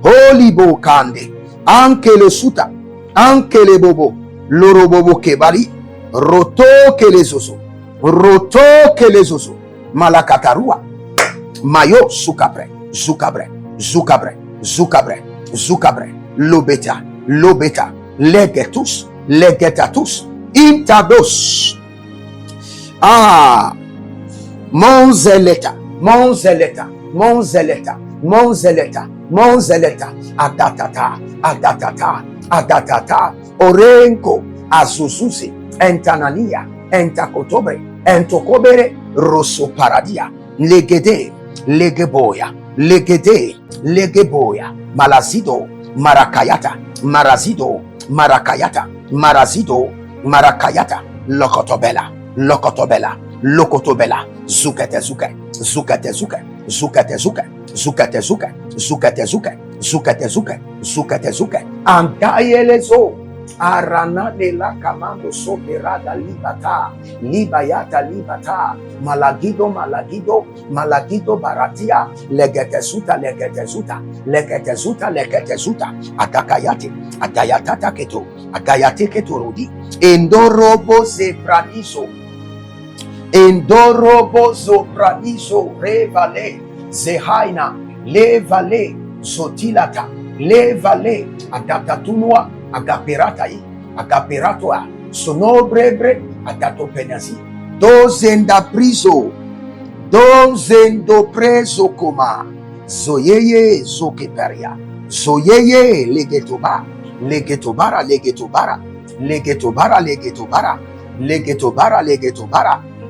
holibo kande anke le suta anke le bobo lorobobo kebali roto ke le zozo malakatarua mayo sukabre Zukabre, Lobeta, Legetatus, Intados. Monzeleta, Adatata, Orenko, Azuzuzi, Entanania, Entakotobre, Entokobere, Rosso Paradia, Legeboya, Malazido, Marakayata, Lokotobela, Zukatezuke, Andayelezo, Arana de la Camando Soberada Libata, Malagido, Baratia, Legetezuta, Agayate Ketorudi, Endorobo Zopraniso, Revale, Zehaina, Levale, Zotilata, Levale, Adatatunua, Agaperatoa, Sonobrebre, Agatopenazi, Dozenda Priso, Dozendo Preso Koma, Zoyeye, Zokeperia, Zoyeye, Legetobara,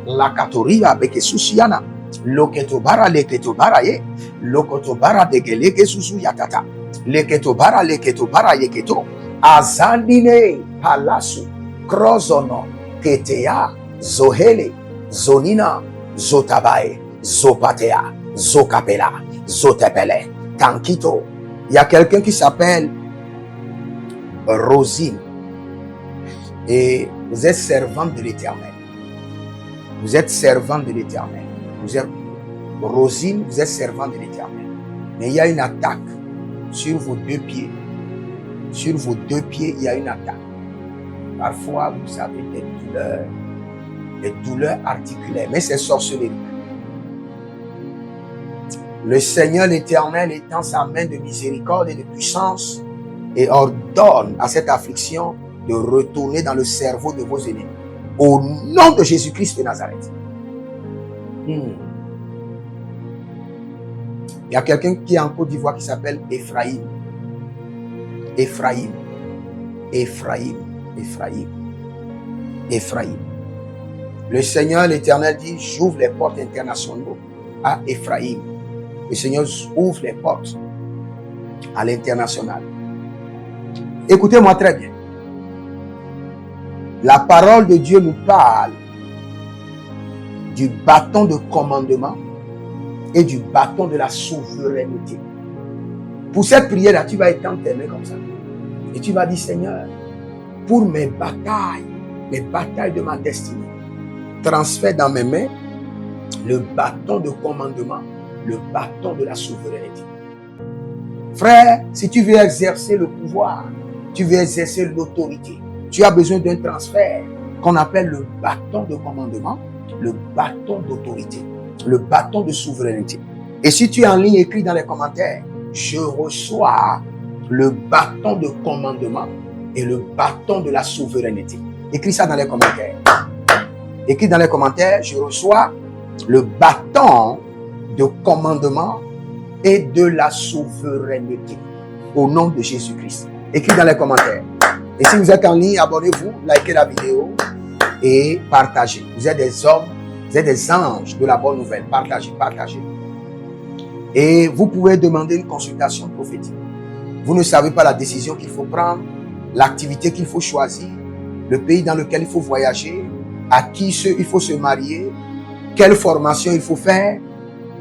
Lakatoria Bekesusiana, Loketobara, Lokotobara de Gelege Susu Yatata, Leketobara Yeketo, Azandine, Palasu, Krozono, Ketea, Zohele, Zonina, Zotabae, Zopatea, Zokapela, Zotepele, Tankito. Il y a quelqu'un qui s'appelle Rosine et vous êtes servante de l'Éternel. Vous êtes servante de l'Éternel. Rosine, vous êtes servante de l'Éternel. Mais il y a une attaque sur vos deux pieds. Sur vos deux pieds, il y a une attaque. Parfois, vous avez des douleurs articulaires, mais c'est sorcellerie. Le Seigneur l'Éternel étend sa main de miséricorde et de puissance et ordonne à cette affliction de retourner dans le cerveau de vos ennemis. Au nom de Jésus-Christ de Nazareth. Il y a quelqu'un qui est en Côte d'Ivoire qui s'appelle Ephraïm. Le Seigneur l'Éternel dit, j'ouvre les portes internationales à Ephraïm. Le Seigneur ouvre les portes à l'international. Écoutez-moi très bien. La parole de Dieu nous parle du bâton de commandement et du bâton de la souveraineté. Pour cette prière-là, tu vas étendre tes mains comme ça. Et tu vas dire, Seigneur, pour mes batailles de ma destinée, transfère dans mes mains le bâton de commandement, le bâton de la souveraineté. Frère, si tu veux exercer le pouvoir, tu veux exercer l'autorité, tu as besoin d'un transfert qu'on appelle le bâton de commandement, le bâton d'autorité, le bâton de souveraineté. Et si tu es en ligne, écris dans les commentaires, je reçois le bâton de commandement et le bâton de la souveraineté. Écris ça dans les commentaires. Écris dans les commentaires, je reçois le bâton de commandement et de la souveraineté. Au nom de Jésus-Christ. Écris dans les commentaires. Et si vous êtes en ligne, abonnez-vous, likez la vidéo et partagez. Vous êtes des hommes Vous êtes des anges de la bonne nouvelle. Partagez, partagez. Et vous pouvez demander une consultation prophétique. Vous ne savez pas la décision qu'il faut prendre, l'activité qu'il faut choisir, le pays dans lequel il faut voyager, à qui il faut se marier, quelle formation il faut faire,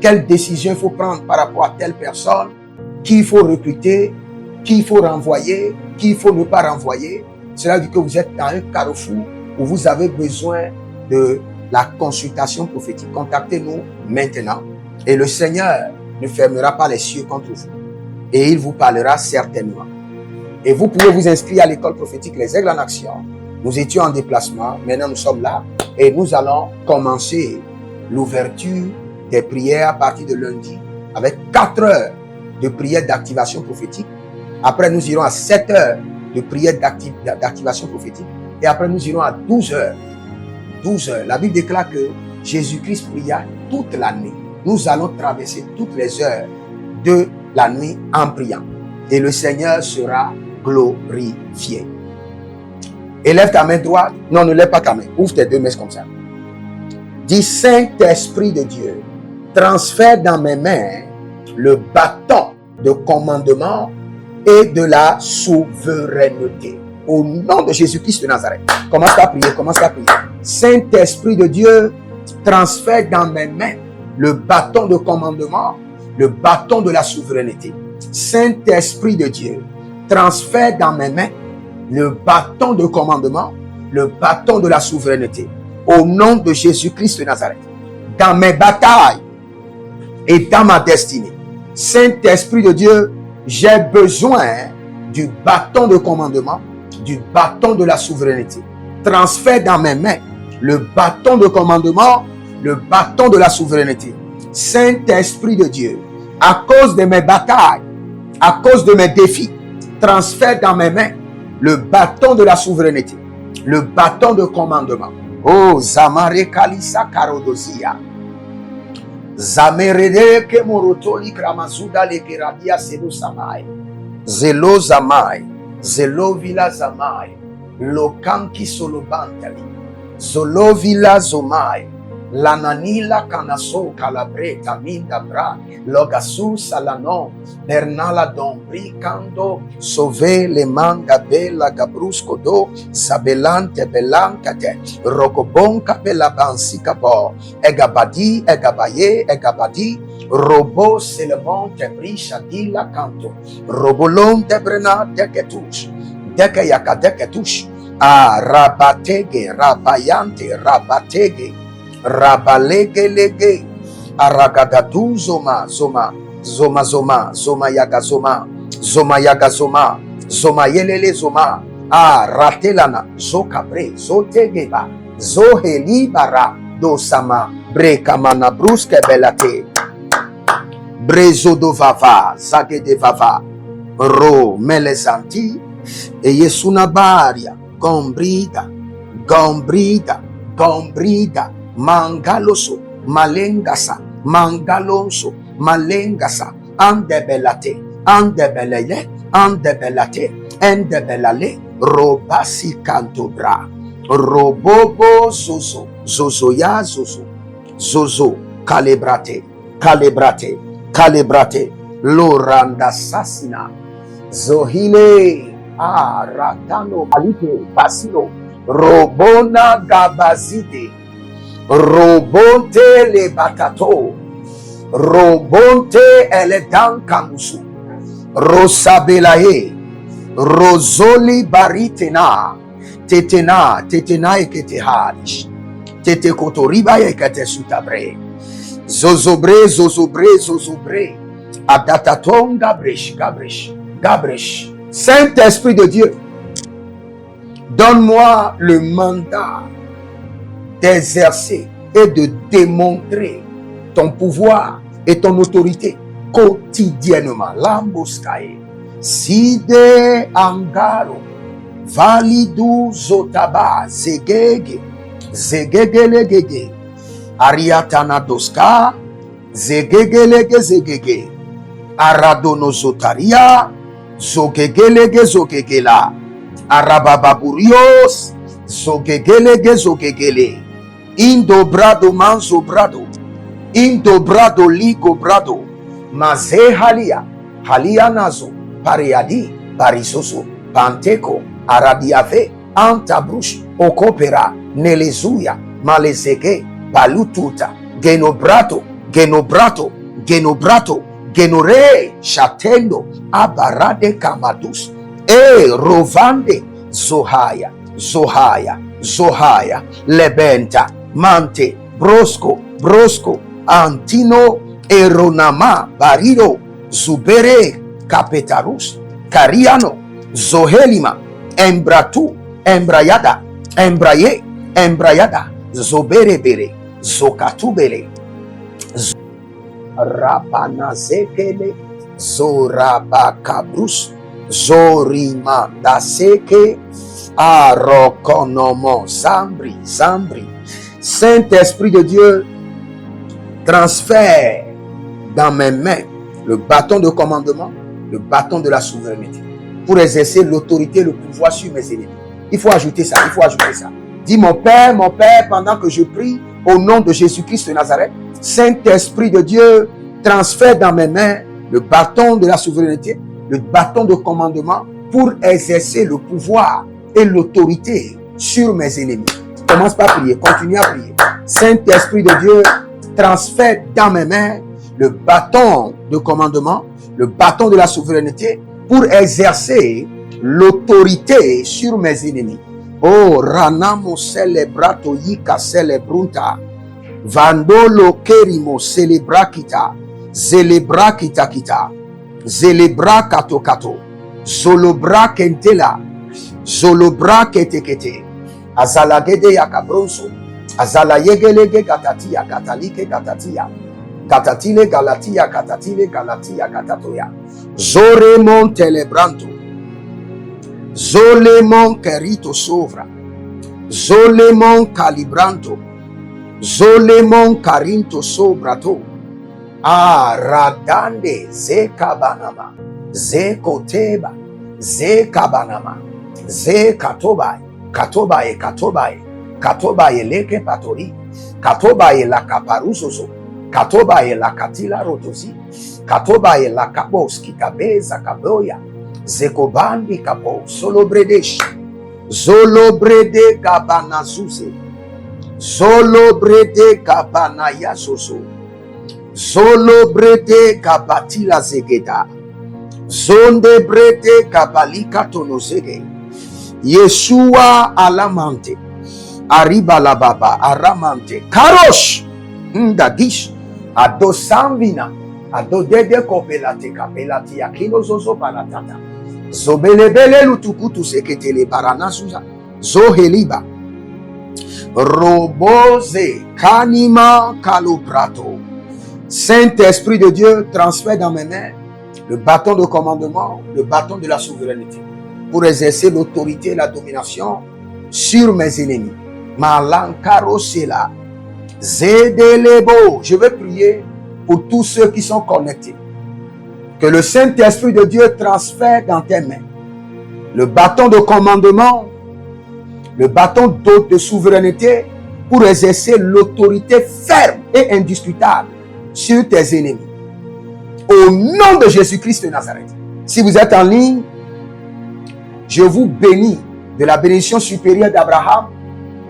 quelle décision il faut prendre par rapport à telle personne, qui il faut recruter, qui il faut renvoyer, qui il faut ne pas renvoyer. Cela dit que vous êtes dans un carrefour où vous avez besoin de la consultation prophétique. Contactez-nous maintenant et le Seigneur ne fermera pas les cieux contre vous et il vous parlera certainement. Et vous pouvez vous inscrire à l'école prophétique Les Aigles en Action. Nous étions en déplacement, maintenant nous sommes là et nous allons commencer l'ouverture des prières à partir de lundi avec 4 heures de prière d'activation prophétique. Après, nous irons à 7 heures de prière d'activation prophétique et après, nous irons à 12 heures. 12 heures. La Bible déclare que Jésus-Christ pria toute la nuit. Nous allons traverser toutes les heures de la nuit en priant et le Seigneur sera glorifié. Élève ta main droite. Non, ne lève pas ta main. Ouvre tes 2 mains comme ça. Dis, Saint-Esprit de Dieu, transfère dans mes mains le bâton de commandement et de la souveraineté. Au nom de Jésus-Christ de Nazareth. Commence à prier, commence à prier. Saint-Esprit de Dieu, transfère dans mes mains le bâton de commandement, le bâton de la souveraineté. Saint-Esprit de Dieu, transfère dans mes mains le bâton de commandement, le bâton de la souveraineté. Au nom de Jésus-Christ de Nazareth. Dans mes batailles et dans ma destinée. Saint-Esprit de Dieu, j'ai besoin du bâton de commandement, du bâton de la souveraineté. Transfère dans mes mains le bâton de commandement, le bâton de la souveraineté. Saint-Esprit de Dieu, à cause de mes batailles, à cause de mes défis, transfère dans mes mains le bâton de la souveraineté, le bâton de commandement. Oh, Zamare Kalisa Karodosia. Zamerede Kemorotoli Kramazuda Lekeradia Zelo Samai. Zelo Zamai. Zelo Vila Zamai. Lokanki Solobantali. Zolo Vila Zomai. Lananila Kanaso Calabreta Minda Bra. Logasu Salano. Bernala Dombri Kando. Sove Le Manga Bella Gabrusco Do. Sabelante Belancate. Rokobonka Bella Bansikabo. Egabadi, Egabaye, Egabadi. Robo Selemonte Brisha Dila Canto. Robolon de Brena Deketush. Deke Yakadeketush. Ah, Rabatege, Rabayante, Rabatege. Rabalege lege aragadadu zoma zoma zoma zoma zoma yaga zoma zoma yaga zoma zoma yelele zoma ratelana zokabre zotegeba zoheli bara dosama brekamana bruske belate brezo do vava zage de vava ro melezanti e yesuna baria gombrida gombrida gombrida Mangaloso, malengasa, mangalonso, malengasa, andebelate, andebeleye, andebelate, endebelale, robasi cantobra, robobo zozo, zozoya zozo, zozo, calibrate, calibrate, calibrate, loranda sasina, zohile, ratano, alite, basilo, robona gabazide, Robonte le batato, robonte ele dan kamusu, rosabelaye, rozoli baritena, tetena, tetena ekete harish, tete kotoriba ekete sutabre, zozobre, zozobre, zozobre, adataton gabresh, gabresh, gabresh. Saint-Esprit de Dieu, donne-moi le mandat d'exercer et de démontrer ton pouvoir et ton autorité quotidiennement. Lamboskae, Side Angaro, Validu Zotaba, Zegege, Zegegelegege, Ariatana Doska, Zegegelege Zegege, Aradono Zotaria, Zogegelege Zogegela, Arabababurios, Zogegelege Zogegele, Indobrado manzo brado. Indobrado ligo brado. Maze halia. Halia nazo. Pariadi. Parisoso. Panteco. Aradiave. Antabrush. Okopera. Nelezuya. Malezege. Balututa. Genobrato. Genobrato. Genobrato. Genore. Shatendo. Abarade kamadus. Rovande. Zohaya. Zohaya. Zohaya. Lebenta. Mante. Brosco. Brosco. Antino. Eronama. Barido. Zubere. Capetarus. Cariano. Zohelima. Embratu. Embrayada. Embraye. Embrayada. Zoberebere. Zokatubele. Rabanazekele. Zorabakabrus. Zorimanda seke. Arokonomo. Zambri. Zambri. Saint-Esprit de Dieu, transfère dans mes mains le bâton de commandement, le bâton de la souveraineté, pour exercer l'autorité, le pouvoir sur mes ennemis. Il faut ajouter ça, il faut ajouter ça. Dis mon Père, pendant que je prie au nom de Jésus-Christ de Nazareth, Saint-Esprit de Dieu, transfère dans mes mains le bâton de la souveraineté, le bâton de commandement, pour exercer le pouvoir et l'autorité sur mes ennemis. Commence par prier, continue à prier. Saint-Esprit de Dieu, transfère dans mes mains le bâton de commandement, le bâton de la souveraineté, pour exercer l'autorité sur mes ennemis. Oh, ranamo celebrato yika celebrunta, vandolo kerimo celebrakita, zelebrakita kita, zelebrakato kato, zolobra kentela, zolobra ketekete, azalagede yakabronso, azalayegele gatatia, katalike gatatia, katatile galatia, katatile galatia, katatoya, zoremon telebranto, zolemon kerito sovra, zolemon calibranto, zolemon carinto sobrato, radande zekabanama, zekoteba, zekabanama, zekatobai, katobae, katobae, katobae leke patori, katobae la kaparusoso, katobae la katila rotosi, katobae la kaboski kabeza kaboya, zekobandi kabo, solobredesh, zolobrede kabanazuze, zolobrede kabanayasoso, zolobrede kabatila zegeda, zonde brede kabalika tonozege, Yeshua alamante, arriba la baba, aramante, karosh, ndadish, ado samvina, ado dede kopelate kapelati yakino zozo palatata, zobelebele lutukutu seketele baranasuza, zoheliba, roboze, kanima kaloprato. Saint-Esprit de Dieu, transfère dans mes mains le bâton de commandement, le bâton de la souveraineté, pour exercer l'autorité et la domination sur mes ennemis. Malankarosela, Zedelebo. Je vais prier pour tous ceux qui sont connectés. Que le Saint-Esprit de Dieu transfère dans tes mains le bâton de commandement, le bâton de souveraineté, pour exercer l'autorité ferme et indiscutable sur tes ennemis. Au nom de Jésus-Christ de Nazareth. Si vous êtes en ligne, je vous bénis de la bénédiction supérieure d'Abraham.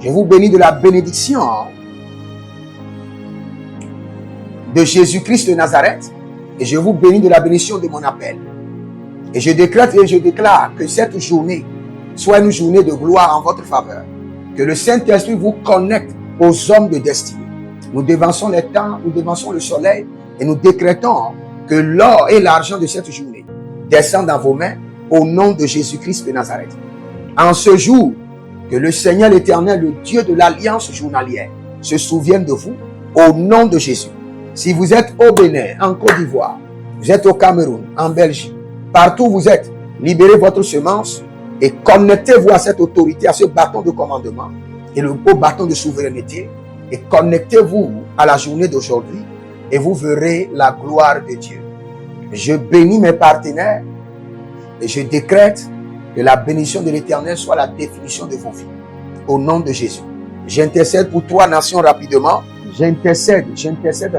Je vous bénis de la bénédiction de Jésus-Christ de Nazareth. Et je vous bénis de la bénédiction de mon appel. Et je décrète et je déclare que cette journée soit une journée de gloire en votre faveur. Que le Saint-Esprit vous connecte aux hommes de destinée. Nous devançons les temps, nous devançons le soleil et nous décrétons que l'or et l'argent de cette journée descendent dans vos mains au nom de Jésus-Christ de Nazareth. En ce jour, que le Seigneur l'Éternel, le Dieu de l'alliance journalière, se souvienne de vous au nom de Jésus. Si vous êtes au Bénin, en Côte d'Ivoire, vous êtes au Cameroun, en Belgique, partout où vous êtes, libérez votre semence et connectez-vous à cette autorité, à ce bâton de commandement et le beau bâton de souveraineté, et connectez-vous à la journée d'aujourd'hui et vous verrez la gloire de Dieu. Je bénis mes partenaires et je décrète que la bénédiction de l'Éternel soit la définition de vos vies. Au nom de Jésus. J'intercède pour 3 nations rapidement. J'intercède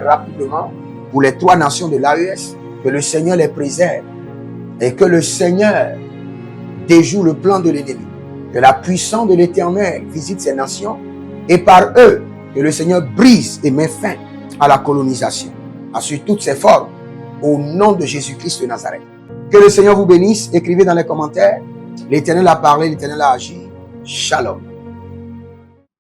rapidement pour les 3 nations de l'AES. Que le Seigneur les préserve et que le Seigneur déjoue le plan de l'ennemi. Que la puissance de l'Éternel visite ces nations et par eux, que le Seigneur brise et met fin à la colonisation, à sur toutes ses formes, au nom de Jésus-Christ de Nazareth. Que le Seigneur vous bénisse. Écrivez dans les commentaires. L'Éternel a parlé, l'Éternel a agi. Shalom.